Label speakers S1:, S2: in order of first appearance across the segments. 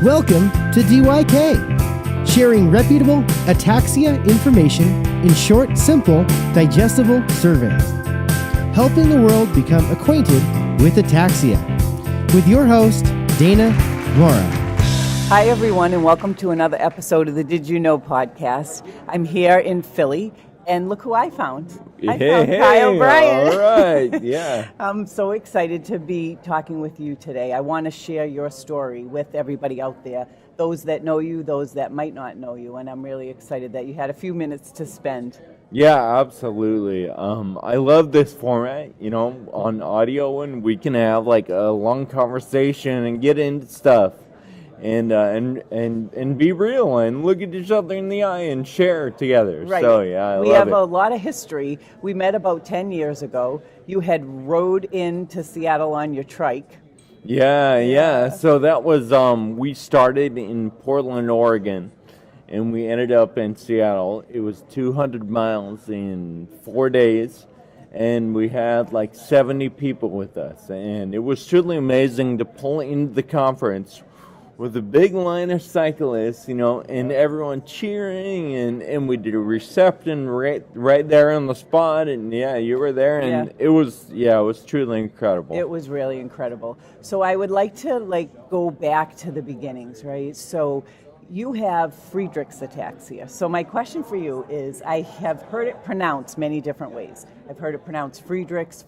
S1: Welcome to DYK, sharing reputable Ataxia information in short, simple, digestible surveys, helping the world become acquainted with Ataxia. With your host, Dana Mauro.
S2: Hi, everyone, and welcome to another episode of the Did You Know podcast. I'm here in Philly, and look who I found. I found Kyle Bryant.
S3: All right, yeah.
S2: I'm so excited to be talking with you today. I want to share your story with everybody out there, those that know you, those that might not know you, and I'm really excited that you had a few minutes to spend.
S3: Yeah, absolutely. I love this format, on audio, and we can have like a long conversation and get into stuff. And be real and look at each other in the eye and share together.
S2: Right.
S3: So yeah, I love it.
S2: We have a lot of history. We met about 10 years ago. You had rode into Seattle on your trike.
S3: Yeah. So that was we started in Portland, Oregon, and we ended up in Seattle. It was 200 miles in 4 days. And we had like 70 people with us. And it was truly amazing to pull into the conference with a big line of cyclists, and everyone cheering, and we did a reception right there on the spot, and yeah, you were there, and it was truly incredible.
S2: It was really incredible. So I would like to go back to the beginnings, right? So you have Friedreich's ataxia. So my question for you is, I have heard it pronounced many different ways. I've heard it pronounced Friedreich's.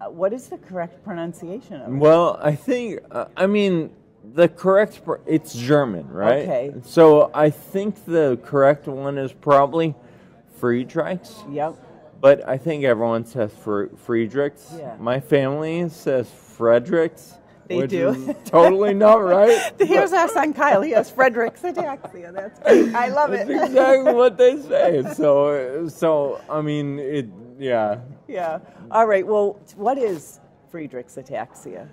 S2: What is the correct pronunciation of it?
S3: Well, I think, the correct, it's German, right?
S2: Okay.
S3: So I think the correct one is probably Friedreich's.
S2: Yep.
S3: But I think everyone says Friedrich's.
S2: Yeah.
S3: My family says Friedrich's.
S2: They do.
S3: Is totally not right.
S2: Here's our son Kyle. He has Friedreich's ataxia. That's great. I love it.
S3: That's exactly what they say. So yeah.
S2: Yeah. All right. Well, what is Friedreich's ataxia?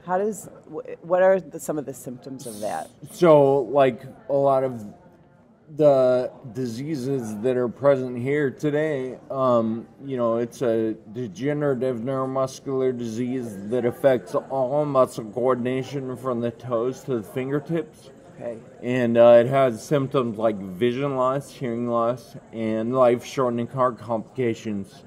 S2: What are some of the symptoms of that?
S3: So, like a lot of the diseases that are present here today, it's a degenerative neuromuscular disease that affects all muscle coordination from the toes to the fingertips.
S2: Okay.
S3: And it has symptoms like vision loss, hearing loss, and life-shortening heart complications.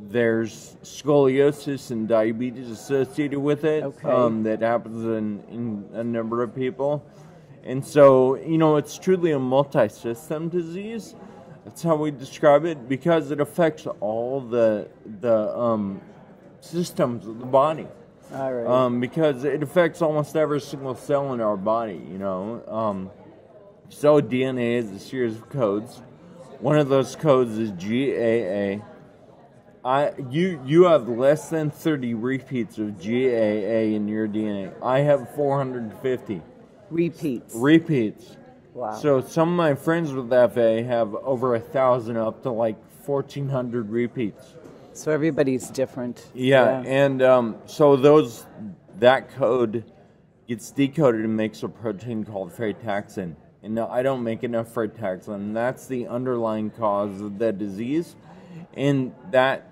S3: There's scoliosis and diabetes associated with it.
S2: Okay.
S3: That happens in a number of people. And so, it's truly a multi-system disease. That's how we describe it, because it affects all the systems of the body.
S2: All right.
S3: Because it affects almost every single cell in our body, So DNA is a series of codes. One of those codes is GAA. You have less than 30 repeats of GAA in your DNA. I have 450. Repeats.
S2: Wow.
S3: So some of my friends with FA have over 1,000 up to like 1,400 repeats.
S2: So everybody's different.
S3: Yeah. And so that code gets decoded and makes a protein called frataxin. And I don't make enough frataxin. That's the underlying cause of the disease. And that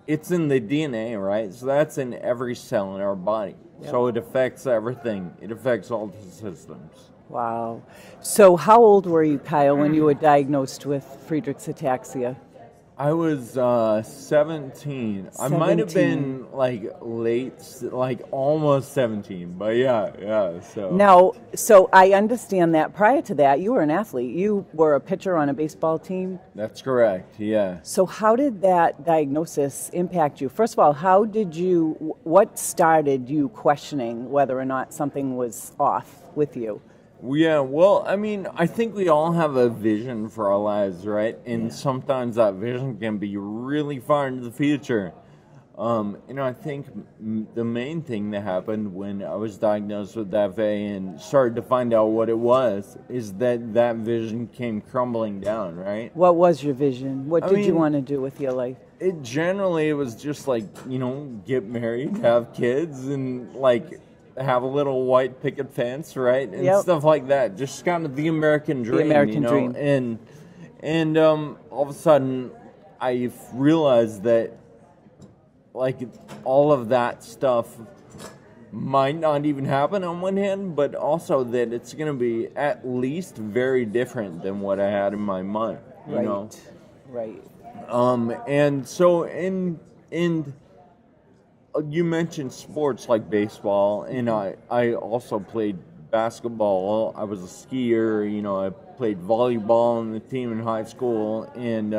S3: it's in the DNA, right? So that's in every cell in our body. Yep. So it affects everything. It affects all the systems.
S2: Wow. So how old were you, Kyle, when you were diagnosed with Friedreich's ataxia?
S3: I was 17. I might have been almost 17, but yeah. So
S2: now, so I understand that prior to that, you were an athlete. You were a pitcher on a baseball team.
S3: That's correct. Yeah.
S2: So how did that diagnosis impact you? First of all, what started you questioning whether or not something was off with you?
S3: Yeah, well, I think we all have a vision for our lives, right? And sometimes that vision can be really far into the future. I think the main thing that happened when I was diagnosed with FA and started to find out what it was is that vision came crumbling down, right?
S2: What was your vision? What did you want to do with your life?
S3: It was just get married, have kids, and have a little white picket fence, right? And stuff like that. Just kind of the American dream.
S2: The American dream.
S3: And all of a sudden, I realized that, all of that stuff might not even happen on one hand, but also that it's going to be at least very different than what I had in my mind, you know?
S2: Right.
S3: And so you mentioned sports like baseball, and I also played basketball. I was a skier, you know, I played volleyball on the team in high school, and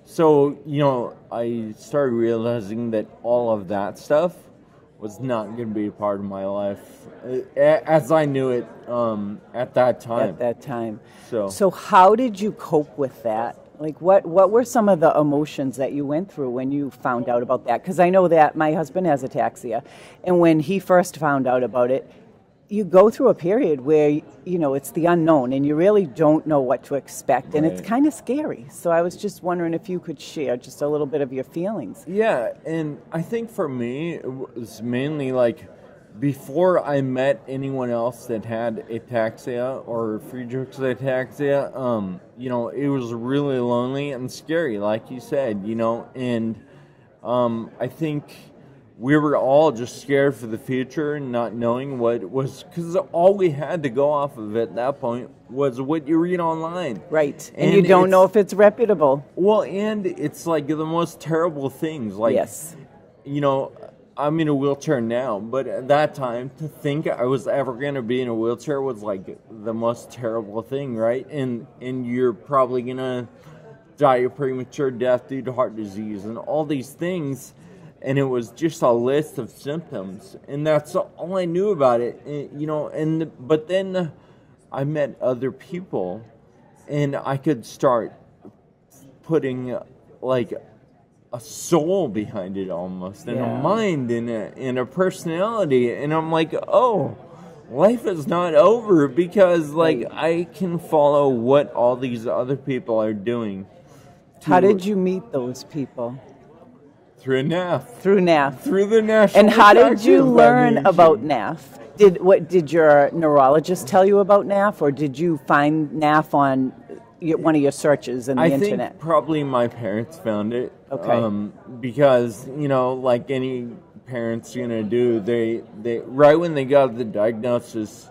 S3: so, you know, I started realizing that all of that stuff was not going to be a part of my life as I knew it at that time.
S2: So how did you cope with that? Like, what were some of the emotions that you went through when you found out about that? Because I know that my husband has ataxia, and when he first found out about it, you go through a period where, you know, it's the unknown, and you really don't know what to expect, and it's kind of scary. So I was just wondering if you could share just a little bit of your feelings.
S3: Yeah, and I think for me, it was mainly like, before I met anyone else that had ataxia or Friedreich's ataxia, you know, it was really lonely and scary, like you said, you know, and I think we were all just scared for the future and not knowing what was, because all we had to go off of at that point was what you read online.
S2: Right, and you don't know if it's reputable.
S3: Well, and it's like the most terrible things, like, you know, I'm in a wheelchair now, but at that time, to think I was ever going to be in a wheelchair was like the most terrible thing, right? And you're probably going to die a premature death due to heart disease and all these things. And it was just a list of symptoms, and that's all I knew about it, you know. But then I met other people, and I could start putting like a soul behind it almost, and a mind and a personality, and I'm like, oh, life is not over, because like I can follow what all these other people are doing.
S2: How did you meet those people?
S3: Through NAF.
S2: Through NAF.
S3: Through the National
S2: And how did you learn
S3: Foundation.
S2: about NAF? Did your neurologist tell you about NAF, or did you find NAF on one of your searches in the internet?
S3: I think probably my parents found it.
S2: Okay.
S3: Because, you know, like any parents gonna do, they right when they got the diagnosis,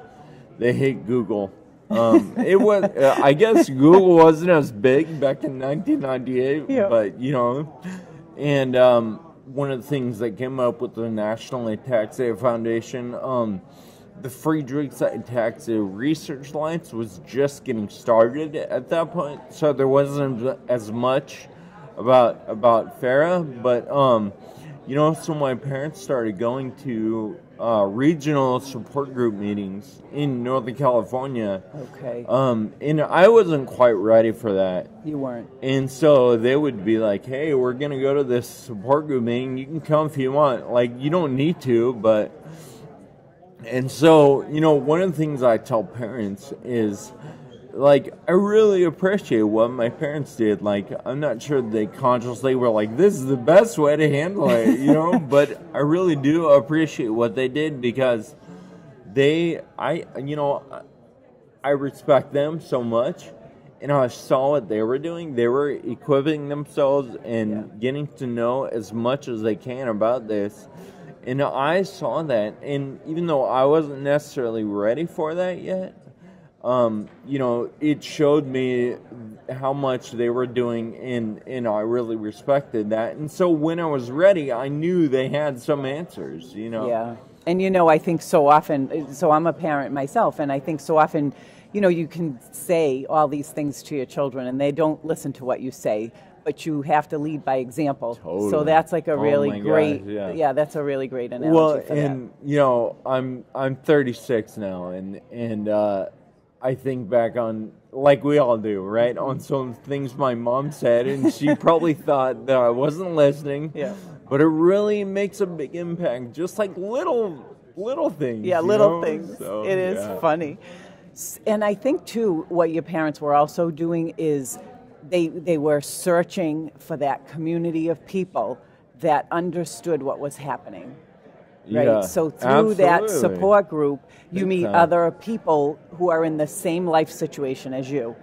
S3: they hit Google. It was I guess Google wasn't as big back in 1998, but you know. And one of the things that came up with the National Ataxia Foundation, the Friedreich's Ataxia Research Alliance was just getting started at that point, so there wasn't as much about FARA, but you know, so my parents started going to regional support group meetings in Northern California.
S2: Okay.
S3: And I wasn't quite ready for that.
S2: You weren't.
S3: And so they would be like, hey, we're going to go to this support group meeting. You can come if you want. Like, you don't need to, but... And so, you know, one of the things I tell parents is, like, I really appreciate what my parents did. Like, I'm not sure they consciously were like, this is the best way to handle it, you know? But I really do appreciate what they did, because I respect them so much, and I saw what they were doing. They were equipping themselves and getting to know as much as they can about this. And I saw that, and even though I wasn't necessarily ready for that yet, you know, it showed me how much they were doing, and I really respected that. And so when I was ready, I knew they had some answers, you know.
S2: Yeah. And, you know, I think so often, so I'm a parent myself, and I think so often, you know, you can say all these things to your children, and they don't listen to what you say, but you have to lead by example. Totally. So that's like a really great, that's a really great analogy.
S3: Well,
S2: for
S3: and,
S2: that.
S3: you know, I'm 36 now, and I think back on, like we all do, right, on some things my mom said, and she probably thought that I wasn't listening.
S2: Yeah.
S3: But it really makes a big impact, just like little things.
S2: Yeah, little things.
S3: So,
S2: it is funny. And I think, too, what your parents were also doing is they were searching for that community of people that understood what was happening. Right?
S3: Yeah,
S2: So through that
S3: absolutely.
S2: support group, you meet
S3: time.
S2: other people who are in the same life situation as you.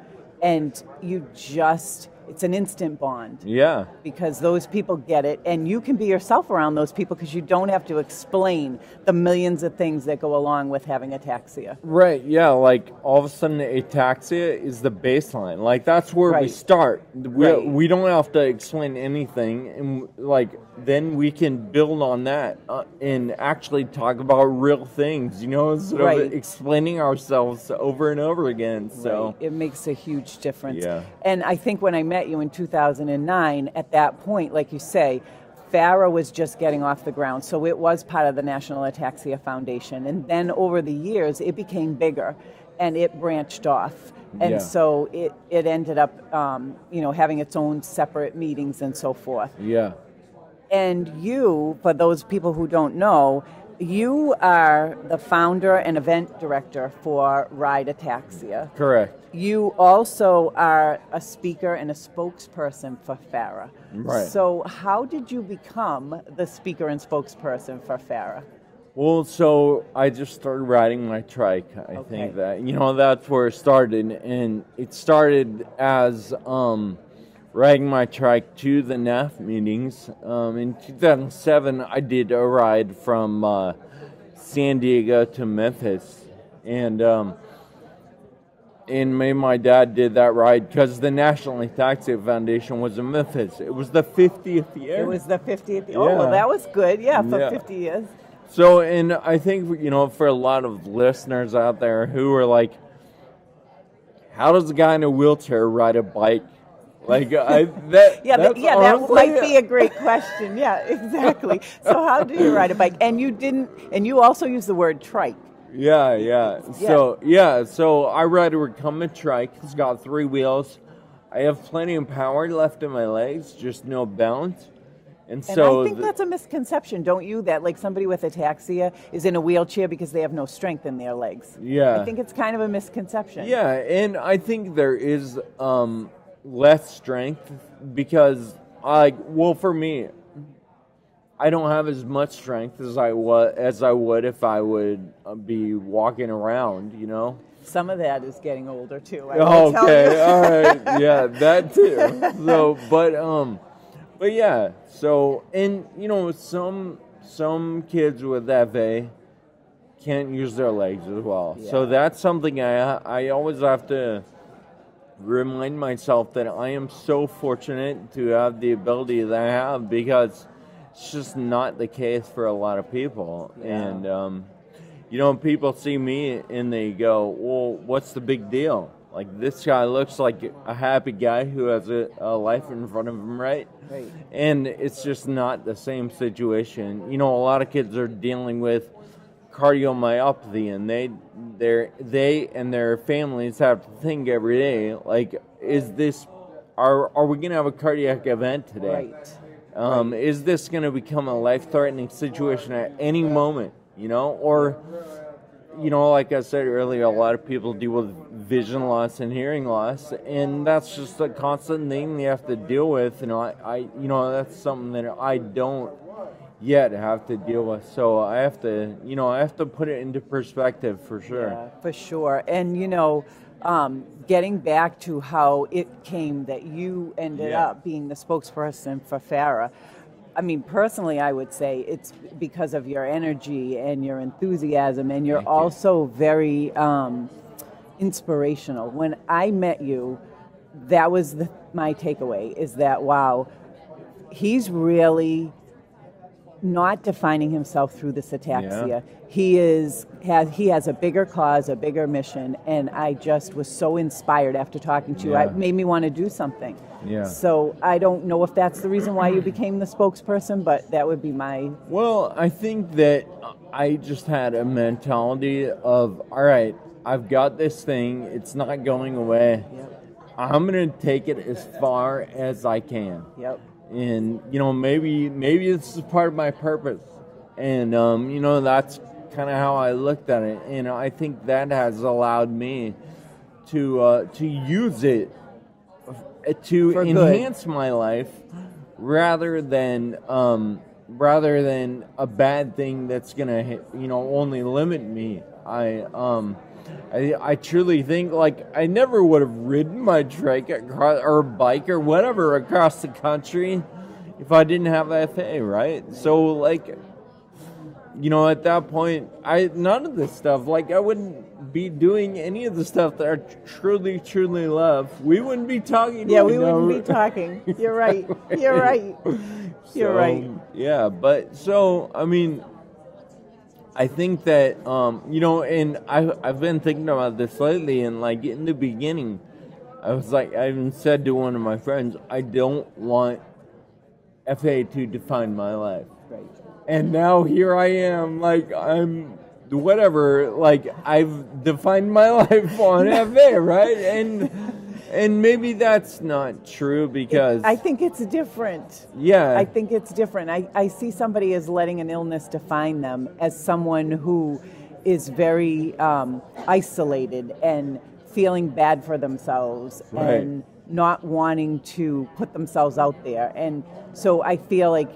S2: And you just it's an instant bond.
S3: Yeah.
S2: Because those people get it, and you can be yourself around those people because you don't have to explain the millions of things that go along with having ataxia.
S3: Right, yeah, like all of a sudden ataxia is the baseline. Like that's where we
S2: Right.
S3: start.
S2: Right.
S3: We don't have to explain anything, and like then we can build on that and actually talk about real things, instead
S2: Right.
S3: of explaining ourselves over and over again. So
S2: Right. It makes a huge difference.
S3: Yeah.
S2: And I think when I met you in 2009, at that point, like you say, FARA was just getting off the ground, so it was part of the National Ataxia Foundation. And then over the years, it became bigger, and it branched off. And
S3: Yeah.
S2: so it ended up, having its own separate meetings and so forth.
S3: yeah.
S2: And you, for those people who don't know, you are the founder and event director for Ride Ataxia.
S3: Correct.
S2: You also are a speaker and a spokesperson for FARA.
S3: Right.
S2: So how did you become the speaker and spokesperson for FARA?
S3: Well, so I just started riding my trike. I think that, that's where it started. And it started as riding my trike to the NAF meetings. In 2007, I did a ride from San Diego to Memphis. And me and my dad did that ride because the National Ataxia Foundation was in Memphis. It was the 50th year.
S2: It was the 50th. Oh, well, that was good. Yeah, for
S3: Yeah.
S2: 50 years.
S3: So, and I think, for a lot of listeners out there who are like, how does a guy in a wheelchair ride a bike? Like, that
S2: might be a great question. Yeah, exactly. So how do you ride a bike? And you also use the word trike.
S3: Yeah. So I ride a recumbent trike. It's got 3 wheels. I have plenty of power left in my legs, just no balance. And so
S2: I think that's a misconception, don't you? That like somebody with ataxia is in a wheelchair because they have no strength in their legs.
S3: Yeah.
S2: I think it's kind of a misconception.
S3: Yeah, and I think there is less strength because, for me, I don't have as much strength as I would if I would be walking around,
S2: Some of that is getting older too. I will tell you.
S3: All right, yeah, that too. So, but yeah. So, and some kids with FA can't use their legs as well.
S2: Yeah.
S3: So that's something I always have to remind myself that I am so fortunate to have the ability that I have because it's just not the case for a lot of people.
S2: Yeah.
S3: And, people see me and they go, well, what's the big deal? Like, this guy looks like a happy guy who has a life in front of him, right?
S2: Right.
S3: And it's just not the same situation. A lot of kids are dealing with cardiomyopathy, and they and their families have to think every day, like, are we going to have a cardiac event today?
S2: Right.
S3: Is this going to become a life-threatening situation at any moment, Or, like I said earlier, a lot of people deal with vision loss and hearing loss, and that's just a constant thing you have to deal with. That's something that I don't yet have to deal with. So I have to put it into perspective for sure.
S2: Yeah, for sure. And, getting back to how it came that you ended up being the spokesperson for FARA, I mean, personally, I would say it's because of your energy and your enthusiasm, and you're also very inspirational. When I met you, that was my takeaway, is that, wow, he's really not defining himself through this ataxia.
S3: Yeah.
S2: He has a bigger cause, a bigger mission, and I just was so inspired after talking to you.
S3: Yeah.
S2: It made me want to do something.
S3: Yeah.
S2: So I don't know if that's the reason why you became the spokesperson, but that would be my...
S3: Well, I think that I just had a mentality of, all right, I've got this thing, it's not going away.
S2: Yep.
S3: I'm going to take it as far as I can.
S2: Yep.
S3: And, maybe this is part of my purpose. And, that's kind of how I looked at it. And I think that has allowed me to use it to enhance my life rather than, rather than a bad thing that's gonna, only limit me. I truly think, like, I never would have ridden my trike across, or bike or whatever across the country if I didn't have FA, right? So, like, at that point, none of this stuff, like, I wouldn't be doing any of the stuff that I truly, truly love. We wouldn't be talking.
S2: Yeah, we wouldn't be talking. You're right. You're right. You're right.
S3: Yeah, but so, I mean, I think that, and I've been thinking about this lately, and, like, in the beginning, I was like, I even said to one of my friends, I don't want FA to define my life.
S2: Right.
S3: And now here I am, like, I'm whatever, like, I've defined my life on FA, right? And maybe that's not true because...
S2: I think it's different.
S3: Yeah.
S2: I think it's different. I see somebody as letting an illness define them as someone who is very isolated and feeling bad for themselves and not wanting to put themselves out there. And so I feel like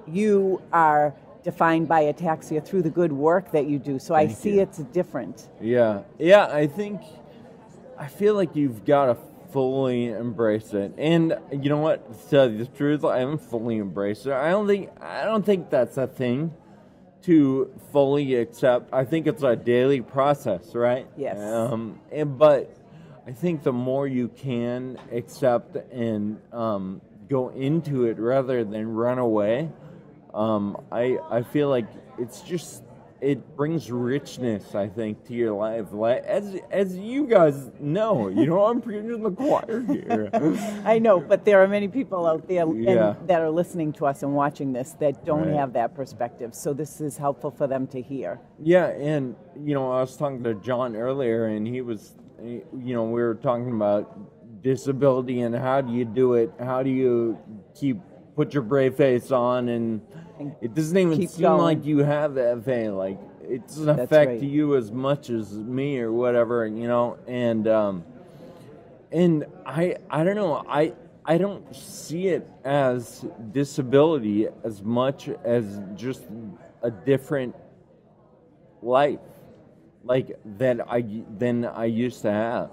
S2: you are defined by ataxia through the good work that you do. So I see it's different.
S3: Yeah. Yeah, I feel like you've got to fully embrace it. And you know what? To tell you the truth, I haven't fully embraced it. I don't think that's a thing to fully accept. I think it's a daily process, right?
S2: Yes.
S3: But I think the more you can accept and go into it rather than run away, I feel like it brings richness, I think, to your life. Like, as you guys know, I'm preaching the choir here.
S2: I know, but there are many people out there that are listening to us and watching this that don't have that perspective. So this is helpful for them to hear.
S3: Yeah, and, I was talking to John earlier, and he was, we were talking about disability and how do you do it? How do you put your brave face on, and it doesn't even seem like you have that FA. Like, it doesn't affect you as much as me or whatever, and I don't know, I don't see it as disability as much as just a different life, like than I used to have,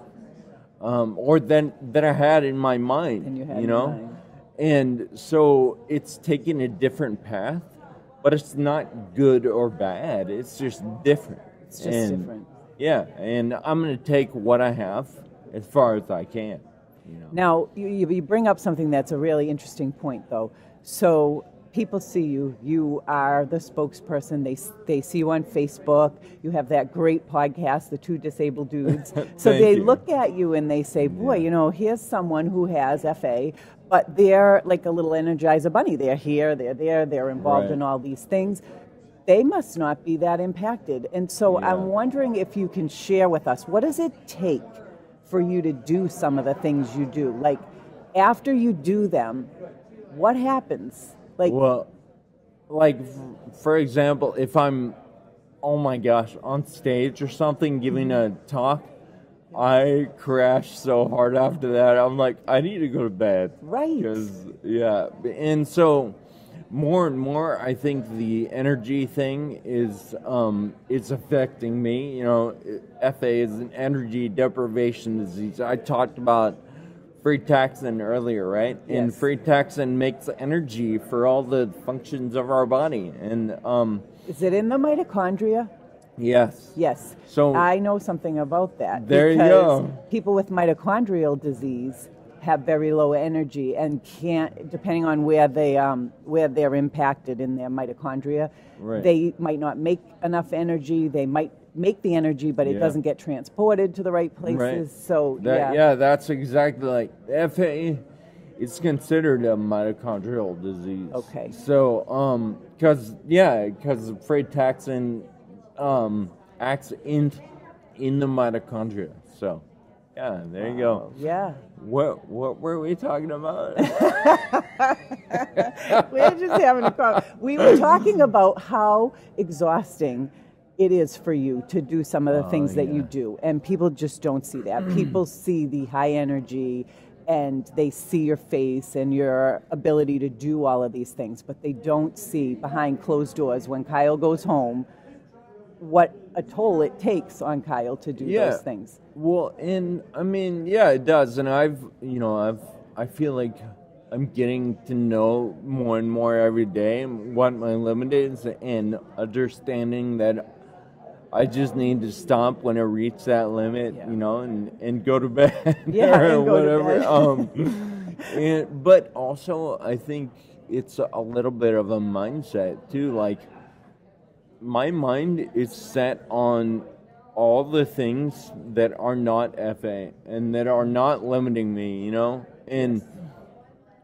S3: or than I had in my mind,
S2: and you had in your mind.
S3: And so it's taking a different path, but it's not good or bad. It's just different.
S2: It's just different.
S3: Yeah, and I'm going to take what I have as far as I can.
S2: Now, you bring up something that's a really interesting point, though. So people see you. You are the spokesperson. They see you on Facebook. You have that great podcast, The Two Disabled Dudes. So they look at you and they say, boy, here's someone who has FA, but they're like a little Energizer bunny. They're here, they're there, they're involved in all these things. They must not be that impacted. And so I'm wondering if you can share with us, what does it take for you to do some of the things you do? Like, after you do them, what happens?
S3: Well, like, for example, if I'm, oh my gosh, on stage or something giving a talk, I crash so hard after that. I'm like, I need to go to bed.
S2: Right.
S3: And so more and more, I think the energy thing is affecting me. FA is an energy deprivation disease. I talked about Friedreich earlier, right?
S2: Yes.
S3: And Friedreich makes energy for all the functions of our body. And
S2: is it in the mitochondria?
S3: Yes.
S2: Yes.
S3: So
S2: I know something about that.
S3: There you go.
S2: People with mitochondrial disease have very low energy and can't, depending on where they're impacted in their mitochondria, they might not make enough energy. They might make the energy, but it doesn't get transported to the right places.
S3: Right.
S2: So
S3: that's exactly like FA. It's considered a mitochondrial disease.
S2: Okay.
S3: So because Friedreich acts in the mitochondria. So there you go.
S2: Yeah.
S3: What were we talking about?
S2: We're just having a conversation. We were talking about how exhausting it is for you to do some of the things that you do, and people just don't see that. People see the high energy and they see your face and your ability to do all of these things, but they don't see behind closed doors when Kyle goes home what a toll it takes on Kyle to do those things.
S3: Well, and I mean, yeah, it does. And I feel like I'm getting to know more and more every day what my limit is, and understanding that I just need to stop when I reach that limit, and go to bed or whatever. But also, I think it's a little bit of a mindset too. Like, my mind is set on all the things that are not FA and that are not limiting me, and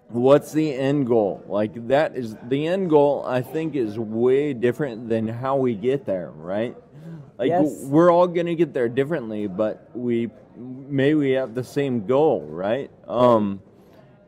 S3: what's the end goal? Like, that is the end goal. I think is way different than how we get there, right? Like, we're all gonna get there differently, but we have the same goal, right?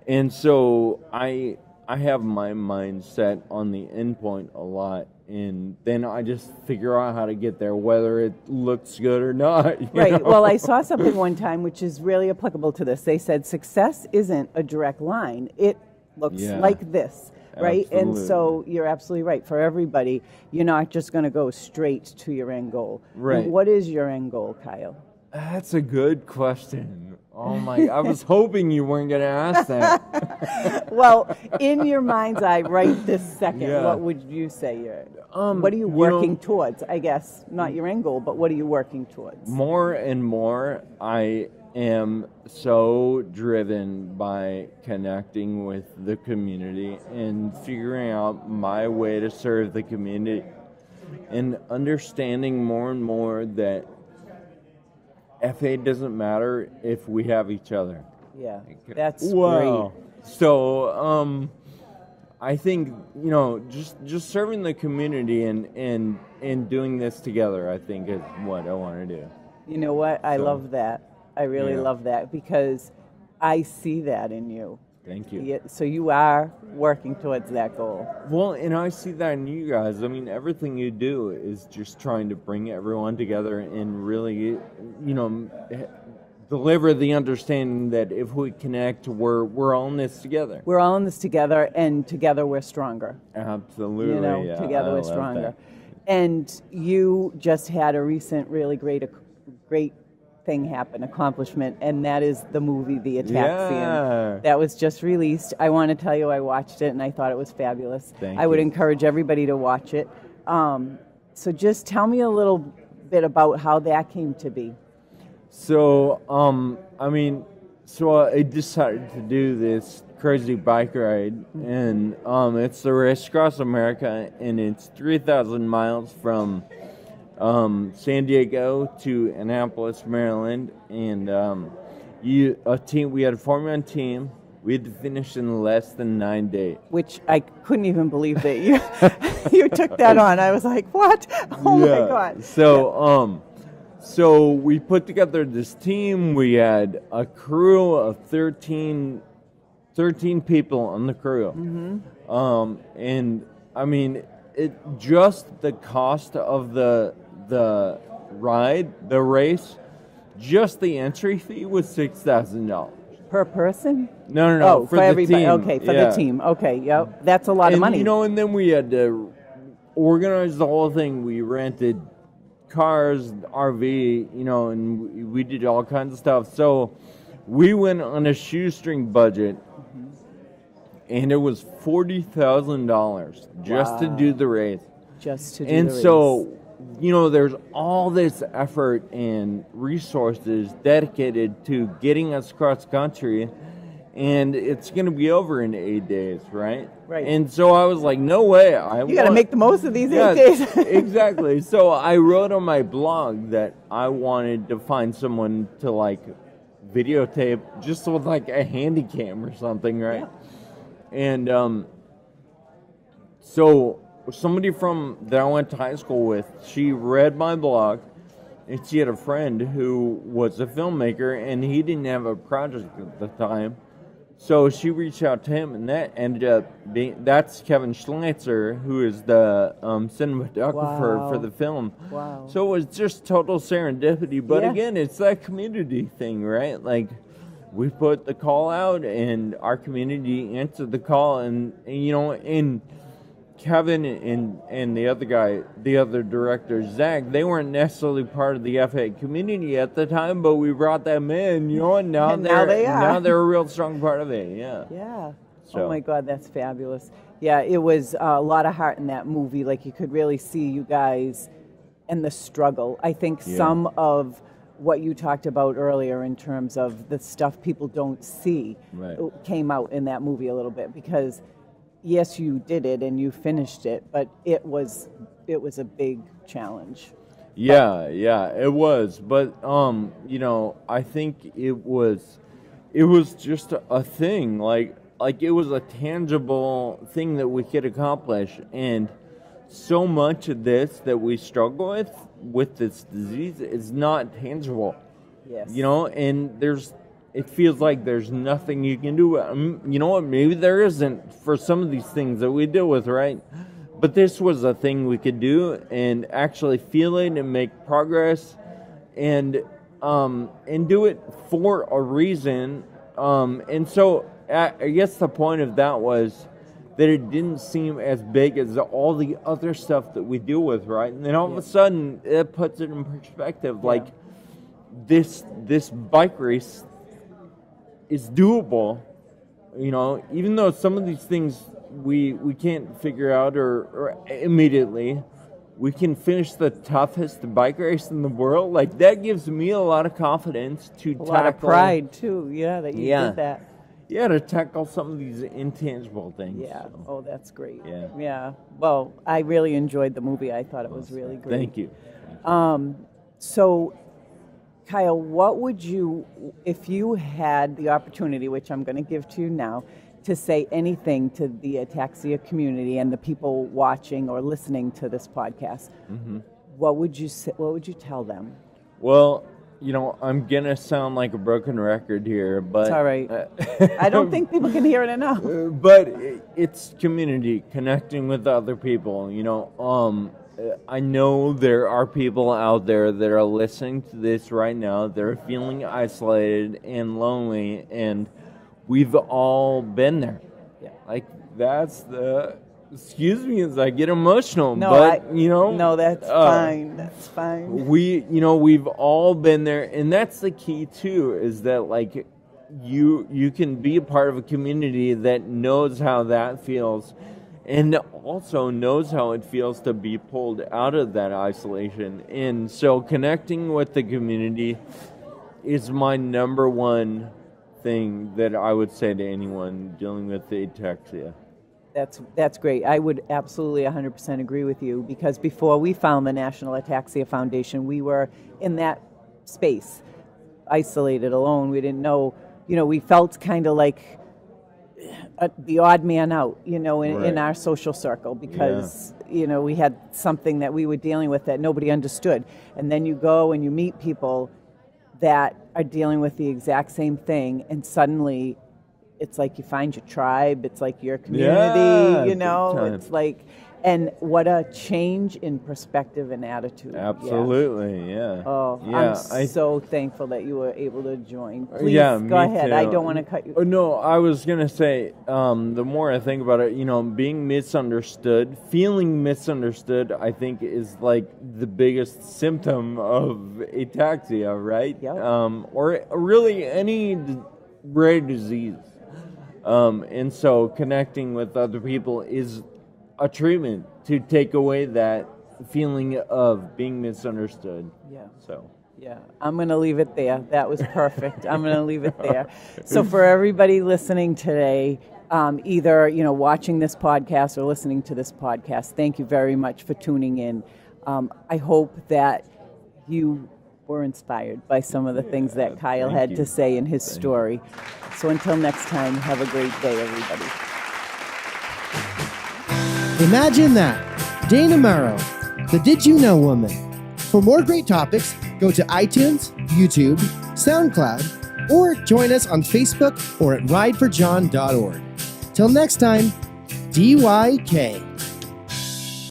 S3: And so I have my mind set on the end point a lot, and then I just figure out how to get there, whether it looks good or not.
S2: Right. Well, I saw something one time which is really applicable to this. They said success isn't a direct line. It looks like this. Right?
S3: Absolutely.
S2: And so you're absolutely right. For everybody, you're not just going to go straight to your end goal.
S3: Right.
S2: What is your end goal, Kyle?
S3: That's a good question. Oh my, I was hoping you weren't going to ask that.
S2: Well, in your mind's eye, right this second, what would you say you're... what are you working towards? I guess, not your end goal, but what are you working towards?
S3: More and more, I am so driven by connecting with the community and figuring out my way to serve the community, and understanding more and more that FA doesn't matter if we have each other.
S2: Yeah, that's great.
S3: So I think, just serving the community and doing this together, I think, is what I want to do.
S2: You know what? I love that. I really love that, because I see that in you.
S3: Thank you.
S2: So you are working towards that goal.
S3: Well, and I see that in you guys. I mean, everything you do is just trying to bring everyone together and really, deliver the understanding that if we connect, we're all in this together.
S2: We're all in this together, and together we're stronger.
S3: Absolutely.
S2: Together we're stronger. And you just had a recent really great accomplishment, and that is the movie The Ataxian. That was just released. I want to tell you, I watched it and I thought it was fabulous. I would encourage everybody to watch it. So just tell me a little bit about how that came to be.
S3: So, I decided to do this crazy bike ride, and it's the Race Across America, and it's 3,000 miles from San Diego to Annapolis, Maryland, and we had a 4-man team. We had to finish in less than 9 days.
S2: Which I couldn't even believe that you took that on. I was like, what? Oh my God.
S3: So we put together this team. We had a crew of 13 people on the crew. Mm-hmm. And I mean, just the cost of the race, just the entry fee was $6,000
S2: per person.
S3: No,
S2: for everybody. Team. Okay, for the team. Okay, yep, that's a lot of money.
S3: And then we had to organize the whole thing. We rented cars, RV, and we did all kinds of stuff. So we went on a shoestring budget, and it was $40,000 just to do the race.
S2: Just to do the race.
S3: And so, there's all this effort and resources dedicated to getting us cross country, and it's going to be over in 8 days, right?
S2: Right.
S3: And so I was like, no way.
S2: You got to make the most of these 8 days.
S3: Exactly. So I wrote on my blog that I wanted to find someone to videotape, just with a handy cam or something, right? Yeah. And so somebody that I went to high school with, she read my blog, and she had a friend who was a filmmaker, and he didn't have a project at the time. So she reached out to him, and that ended up that's Kevin Schleitzer, who is the cinematographer for the film.
S2: Wow.
S3: So it was just total serendipity. But again, it's that community thing, right? we put the call out, and our community answered the call, and Kevin and the other guy, the other director, Zach, they weren't necessarily part of the FA community at the time, but we brought them in, and now
S2: they are.
S3: Now they're a real strong part of it, yeah.
S2: Yeah.
S3: So.
S2: Oh my God, that's fabulous. Yeah, it was a lot of heart in that movie. Like, you could really see you guys and the struggle. I think some of what you talked about earlier in terms of the stuff people don't see came out in that movie a little bit, because yes, you did it and you finished it, but it was a big challenge.
S3: Yeah, it was. But I think it was just a thing, like it was a tangible thing that we could accomplish. And so much of this that we struggle with this disease is not tangible.
S2: Yes.
S3: And it feels like there's nothing you can do. You know what? Maybe there isn't for some of these things that we deal with, right? But this was a thing we could do and actually feel it and make progress and do it for a reason. And so I guess the point of that was that it didn't seem as big as all the other stuff that we deal with, right? And then all of a sudden, it puts it in perspective. Yeah. Like, this bike race is doable, even though some of these things we can't figure out or immediately. We can finish the toughest bike race in the world. Like, that gives me a lot of confidence to tackle. A lot of
S2: pride, too, that you did that.
S3: Yeah, to tackle some of these intangible things.
S2: Yeah.
S3: So.
S2: Oh, that's great.
S3: Yeah.
S2: Well, I really enjoyed the movie. I thought it was really great.
S3: Thank you.
S2: So, Kyle, what would you, if you had the opportunity, which I'm going to give to you now, to say anything to the Ataxia community and the people watching or listening to this podcast, what would you say? What would you tell them?
S3: Well, I'm going to sound like a broken record here, but...
S2: It's all right. I don't think people can hear it enough.
S3: But it's community, connecting with other people, I know there are people out there that are listening to this right now. They're feeling isolated and lonely, and we've all been there.
S2: Yeah.
S3: Like, that's the... Excuse me as I get emotional,
S2: no,
S3: but,
S2: No, that's fine. That's fine.
S3: We've all been there, and that's the key, too, is that, like, you can be a part of a community that knows how that feels, and also knows how it feels to be pulled out of that isolation. And so connecting with the community is my number one thing that I would say to anyone dealing with the ataxia.
S2: That's great. I would absolutely 100% agree with you, because before we found the National Ataxia Foundation, we were in that space, isolated, alone. We didn't know, we felt kind of like the odd man out, in our social circle, because, we had something that we were dealing with that nobody understood. And then you go and you meet people that are dealing with the exact same thing, and suddenly it's like you find your tribe. It's like your community, it's like, and what a change in perspective and attitude.
S3: Absolutely, yeah.
S2: Oh,
S3: yeah,
S2: I'm so thankful that you were able to join. Please,
S3: go
S2: ahead.
S3: Too.
S2: I don't want to cut you.
S3: No, I was going to say, the more I think about it, being misunderstood, feeling misunderstood, I think is like the biggest symptom of ataxia, right?
S2: Yep.
S3: Or really any rare disease. And so connecting with other people is a treatment to take away that feeling of being misunderstood.
S2: Yeah.
S3: So.
S2: Yeah, I'm going to leave it there. That was perfect. I'm going to leave it there. So for everybody listening today, either watching this podcast or listening to this podcast, thank you very much for tuning in. I hope that you were inspired by some of the things that Kyle had to say in his story. So until next time, have a great day, everybody.
S1: Imagine that. Dana Mauro, the Did You Know Woman. For more great topics, go to iTunes, YouTube, SoundCloud, or join us on Facebook or at rideforjohn.org. Till next time, DYK.